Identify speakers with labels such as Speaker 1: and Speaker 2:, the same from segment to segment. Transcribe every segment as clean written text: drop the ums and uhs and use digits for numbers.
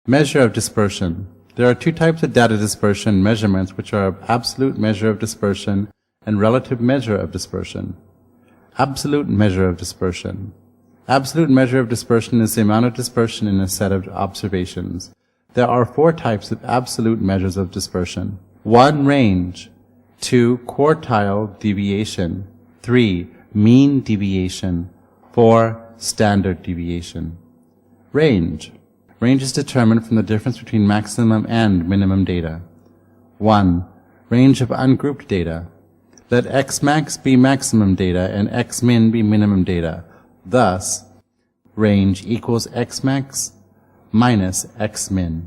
Speaker 1: Measure of dispersion. There are two types of data dispersion measurements, which are absolute measure of dispersion and relative measure of dispersion. Absolute measure of dispersion. Absolute measure of dispersion is the amount of dispersion in a set of observations. There are four types of absolute measures of dispersion. 1. Range. 2. Quartile deviation. 3. Mean deviation. 4. Standard deviation. Range. Range is determined from the difference between maximum and minimum data. 1. Range of ungrouped data. Let Xmax be maximum data and Xmin be minimum data. Thus, range equals Xmax minus Xmin.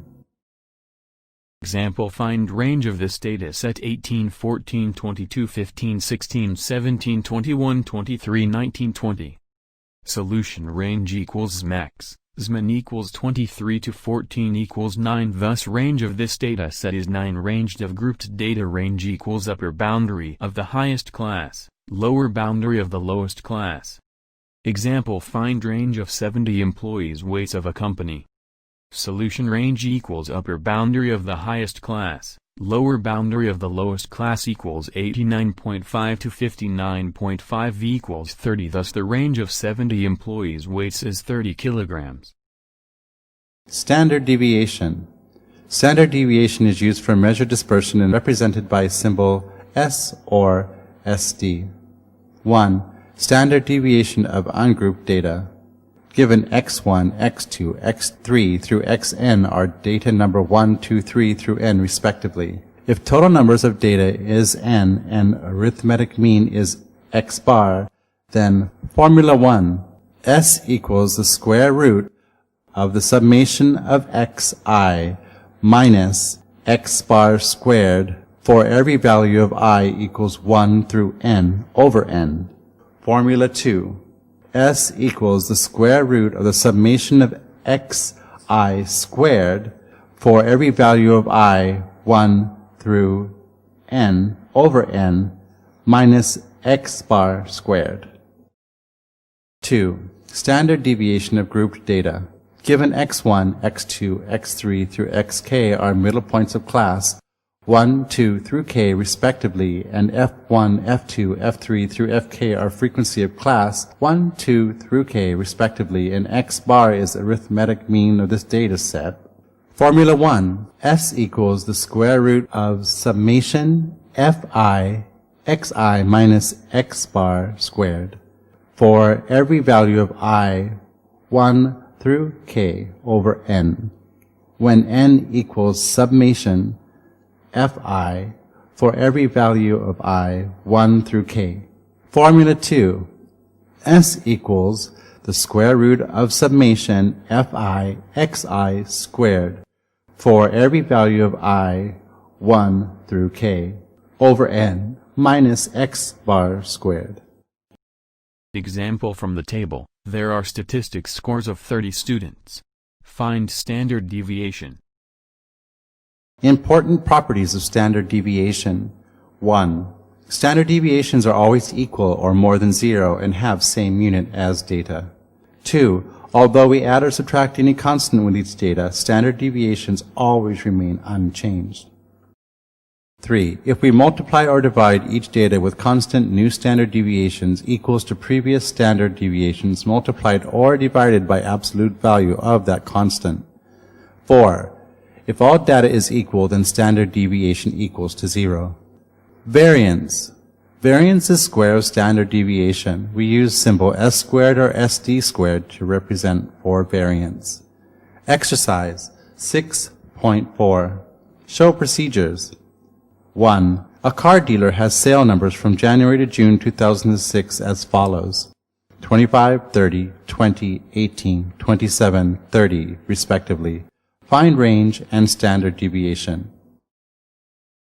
Speaker 2: Example: find range of this data set 18, 14, 22, 15, 16, 17, 21, 23, 19, 20. Solution: range equals max, Xmin equals 23 to 14 equals 9. Thus range of this data set is 9. Range of grouped data. Range equals upper boundary of the highest class, lower boundary of the lowest class. Example: find range of 70 employees weights of a company. Solution: range equals upper boundary of the highest class, lower boundary of the lowest class equals 89.5 to 59.5 equals 30. Thus the range of 70 employees weights is 30 kilograms.
Speaker 1: Standard deviation. Standard deviation is used for measure dispersion and represented by symbol S or SD. 1. Standard deviation of ungrouped data. Given x1, x2, x3 through xn are data number 1, 2, 3 through n respectively. If total numbers of data is n and arithmetic mean is x bar, then Formula 1, S equals the square root of the summation of xi minus x bar squared for every value of I equals 1 through n over n. Formula 2, S equals the square root of the summation of xi squared for every value of I 1 through n over n minus x bar squared. 2. Standard deviation of grouped data. Given x1, x2, x3 through xk are middle points of class 1, 2 through k respectively, and f1, f2, f3 through fk are frequency of class 1, 2 through k respectively, and x bar is the arithmetic mean of this data set. Formula 1, S equals the square root of summation fi xi minus x bar squared for every value of I 1 through k over n, when n equals summation fi for every value of I 1 through k. Formula 2, S equals the square root of summation fi xi squared for every value of I 1 through k over n minus x bar squared.
Speaker 2: Example from the table: there are statistics scores of 30 students. Find standard deviation.
Speaker 1: Important properties of standard deviation. 1. Standard deviations are always equal or more than 0 and have same unit as data. 2. Although we add or subtract any constant with each data, standard deviations always remain unchanged. 3. If we multiply or divide each data with constant new standard deviations equals to previous standard deviations multiplied or divided by absolute value of that constant. 4. If all data is equal, then standard deviation equals to 0. Variance. Variance is square of standard deviation. We use symbol s squared or sd squared to represent for variance. Exercise 6.4. Show procedures. 1. A car dealer has sale numbers from January to June 2006 as follows: 25, 30, 20, 18, 27, 30, respectively. Find range and standard deviation.